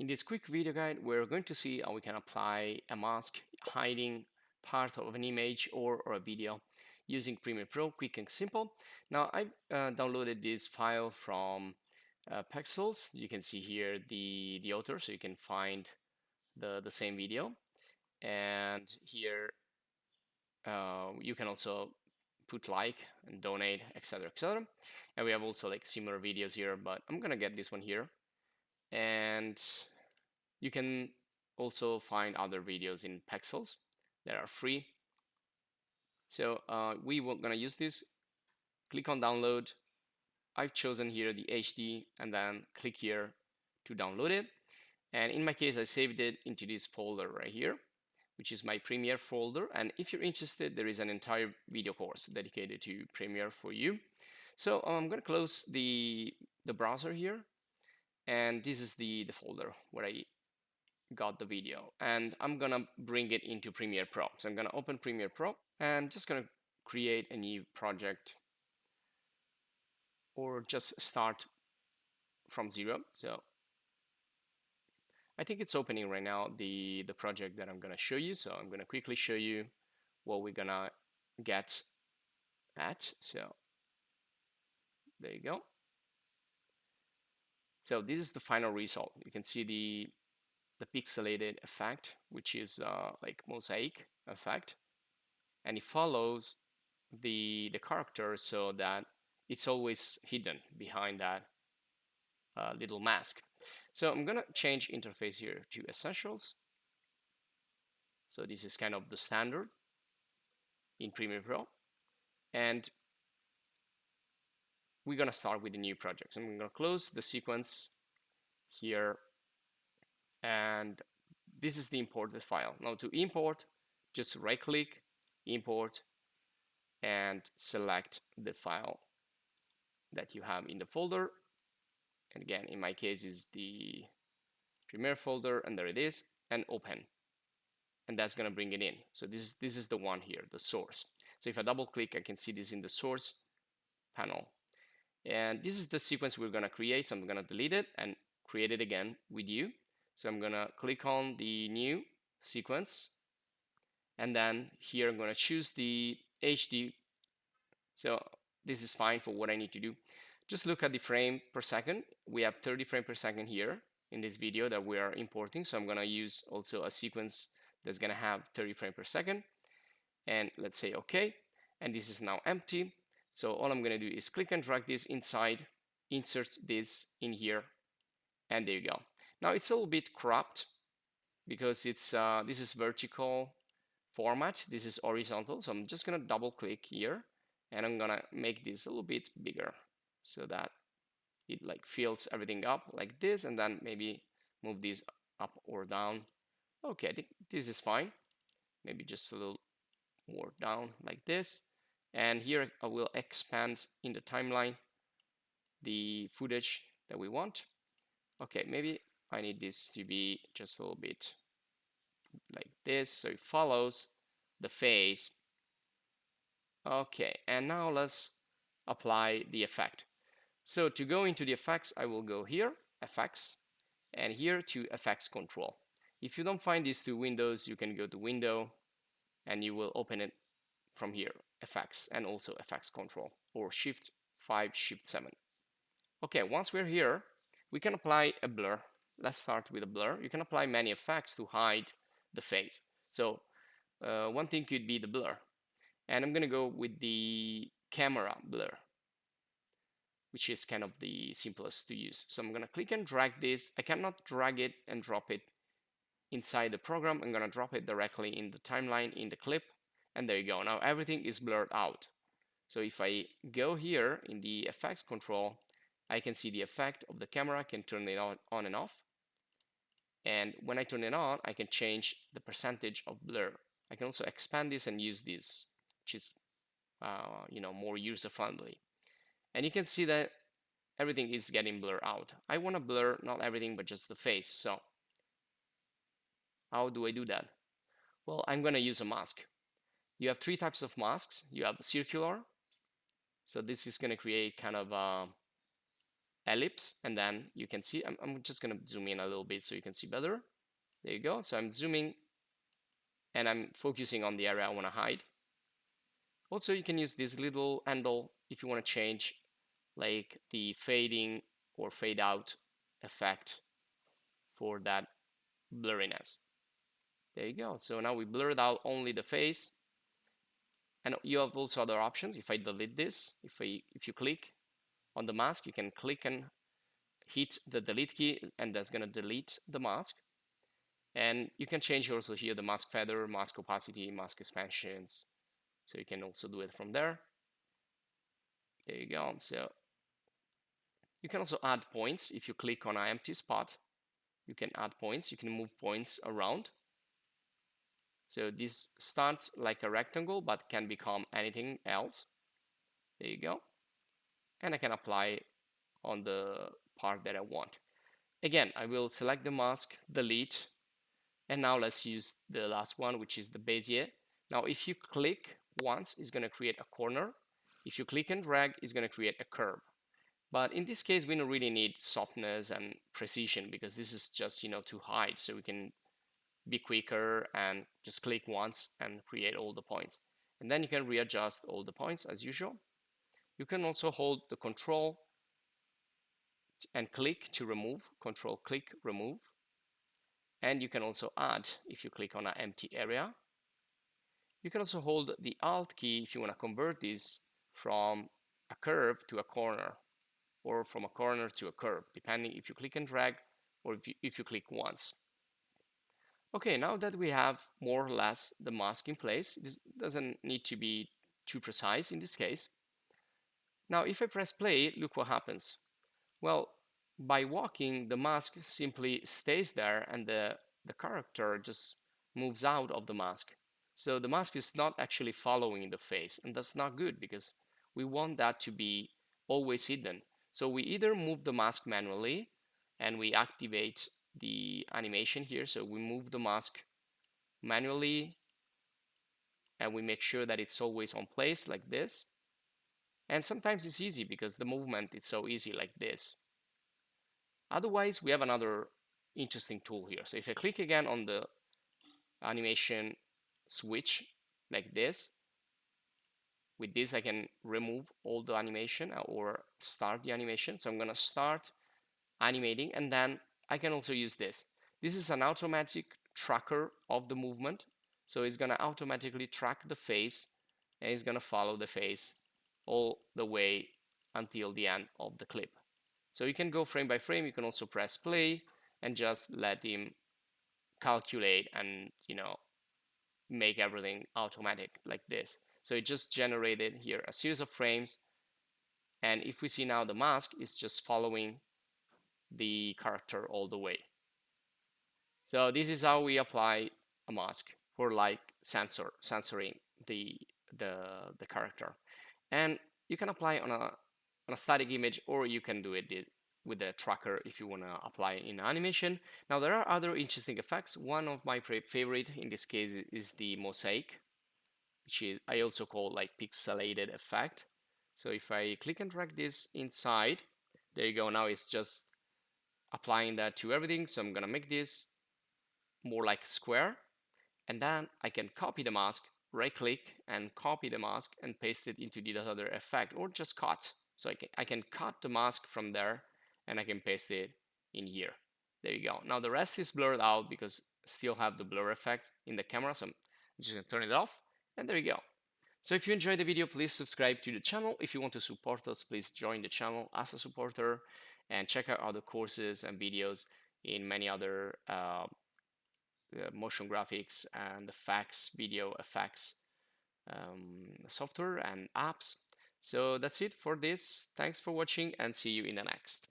In this quick video guide, we're going to see how we can apply a mask hiding part of an image or a video using Premiere Pro, quick and simple. Now, I've downloaded this file from Pexels. You can see here the author, so you can find the same video. And here you can also put like and donate, etc., etc. And we have also like similar videos here, but I'm gonna get this one here. And you can also find other videos in Pexels that are free. So we were gonna use this. Click on download. I've chosen here the HD and then click here to download it. And in my case, I saved it into this folder right here, which is my Premiere folder. And if you're interested, there is an entire video course dedicated to Premiere for you. So I'm going to close the browser here. And this is the folder where I got the video. And I'm going to bring it into Premiere Pro. So I'm going to open Premiere Pro and just going to create a new project or just start from zero. So I think it's opening right now, the project that I'm going to show you. So I'm going to quickly show you what we're going to get at. So there you go. So this is the final result. You can see the pixelated effect, which is like mosaic effect, and it follows the character so that it's always hidden behind that little mask. So I'm gonna change interface here to essentials. So this is kind of the standard in Premiere Pro, and we're gonna start with a new project. So I'm gonna close the sequence here, and this is the imported file. Now to import, just right click, import, and select the file that you have in the folder. And again, in my case is the Premiere folder, and there it is, and open. And that's gonna bring it in. So this is the one here, the source. So if I double click, I can see this in the source panel. And this is the sequence we're gonna create. So I'm gonna delete it and create it again with you. So I'm gonna click on the new sequence, and then here I'm gonna choose the HD. So this is fine for what I need to do. Just look at the frame per second. We have 30 frames per second here in this video that we are importing. So I'm gonna use also a sequence that's gonna have 30 frames per second. And let's say okay. And this is now empty. So all I'm gonna do is click and drag this inside, insert this in here, and there you go. Now it's a little bit cropped because it's this is vertical format, this is horizontal. So I'm just gonna double click here, and I'm gonna make this a little bit bigger so that it like fills everything up like this, and then maybe move this up or down. Okay, I think this is fine. Maybe just a little more down like this. And here I will expand in the timeline the footage that we want. Okay, maybe I need this to be just a little bit like this, so it follows the face. Okay, and now let's apply the effect. So to go into the effects, I will go here, effects, and here to effects control. If you don't find these two windows, you can go to window and you will open it from here, effects, and also effects control, or shift 5, shift 7. Okay, once we're here, we can apply a blur. Let's start with a blur. You can apply many effects to hide the face. So one thing could be the blur. And I'm gonna go with the camera blur, which is kind of the simplest to use. So I'm gonna click and drag this. I cannot drag it and drop it inside the program. I'm gonna drop it directly in the timeline in the clip, and there you go. Now everything is blurred out. So if I go here in the effects control, I can see the effect of the camera. I can turn it on and off. And when I turn it on, I can change the percentage of blur. I can also expand this and use this, which is more user-friendly. And you can see that everything is getting blurred out. I want to blur not everything, but just the face. So how do I do that? Well, I'm going to use a mask. You have three types of masks. You have circular. So this is going to create kind of ellipse, and then you can see, I'm just gonna zoom in a little bit so you can see better. There you go. So I'm zooming and I'm focusing on the area I want to hide. Also, you can use this little handle if you want to change like the fading or fade out effect for that blurriness. There you go. So now we blurred out only the face, and you have also other options. If I delete this, if you click on the mask, you can click and hit the delete key, and that's gonna delete the mask. And you can change also here the mask feather, mask opacity, mask expansions. So you can also do it from there. There you go. So you can also add points. If you click on an empty spot, you can add points. You can move points around. So this starts like a rectangle, but can become anything else. There you go. And I can apply on the part that I want. Again, I will select the mask, delete, and now let's use the last one, which is the Bezier. Now, if you click once, it's going to create a corner. If you click and drag, it's going to create a curve. But in this case, we don't really need softness and precision because this is just, to hide. So we can be quicker and just click once and create all the points. And then you can readjust all the points as usual. You can also hold the control and click to remove, control click remove. And you can also add if you click on an empty area. You can also hold the Alt key if you want to convert this from a curve to a corner, or from a corner to a curve, depending if you click and drag or if you click once. Okay, now that we have more or less the mask in place, this doesn't need to be too precise in this case. Now, if I press play, look what happens. Well, by walking, the mask simply stays there and the character just moves out of the mask. So the mask is not actually following the face, and that's not good because we want that to be always hidden. So we either move the mask manually and we activate the animation here. So we move the mask manually and we make sure that it's always on place like this. And sometimes it's easy because the movement is so easy like this. Otherwise, we have another interesting tool here. So if I click again on the animation switch like this, with this I can remove all the animation or start the animation. So I'm going to start animating, and then I can also use this. This is an automatic tracker of the movement. So it's going to automatically track the face and it's going to follow the face all the way until the end of the clip. So you can go frame by frame. You can also press play and just let him calculate and make everything automatic like this. So it just generated here a series of frames, and if we see now, the mask is just following the character all the way. So this is how we apply a mask for like censoring the the character. And you can apply on a static image, or you can do it with a tracker if you want to apply in animation. Now there are other interesting effects. One of my favorite in this case is the mosaic, which is I also call like pixelated effect. So if I click and drag this inside, there you go. Now it's just applying that to everything. So I'm gonna make this more like a square, and then I can copy the mask, right click and copy the mask and paste it into the other effect, or just cut. So I can cut the mask from there and I can paste it in here. There you go. Now the rest is blurred out because I still have the blur effect in the camera. So I'm just gonna turn it off, and there you go. So if you enjoyed the video, please subscribe to the channel. If you want to support us, please join the channel as a supporter and check out other courses and videos in many other motion graphics and effects, video effects software and apps. So that's it for this. Thanks for watching and see you in the next.